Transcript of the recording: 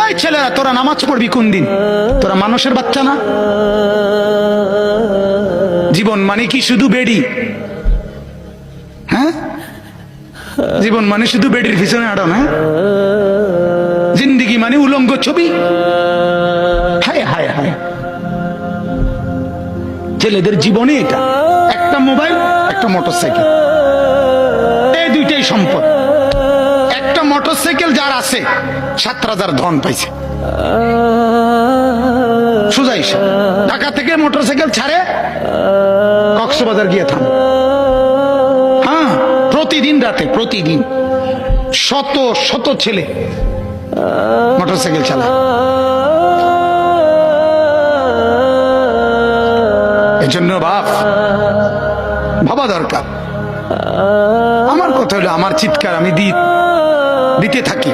এই ছেলেরা, তোরা নামাজ পড়বি কোন দিন? তোরা মানুষের বাচ্চা না? জীবন মানে কি শুধু বেডি? হ্যাঁ, জীবন মানে শুধু বেডির পিছনে আড়ানো? হ্যাঁ, জিন্দিগি মানে উলঙ্গ ছবি? হায় হায় হায়, ছেলেদের জীবনে এটা একটা মোবাইল, একটা মোটরসাইকেল, এই দুইটাই সম্পদ। একটা মোটরসাইকেল যার আছে 7 রাজার ধন পাইছে। সোজা হিসাব, ঢাকা থেকে মোটরসাইকেল ছাড়ে কক্সবাজার গিয়ে থাম। হ্যাঁ, প্রতিদিন রাতে, প্রতিদিন শত শত ছেলে মোটরসাইকেল চালায়। এজন্য ভাবা দরকার। আমার কথা হলো, আমার চিৎকার আমি দিতে থাকি।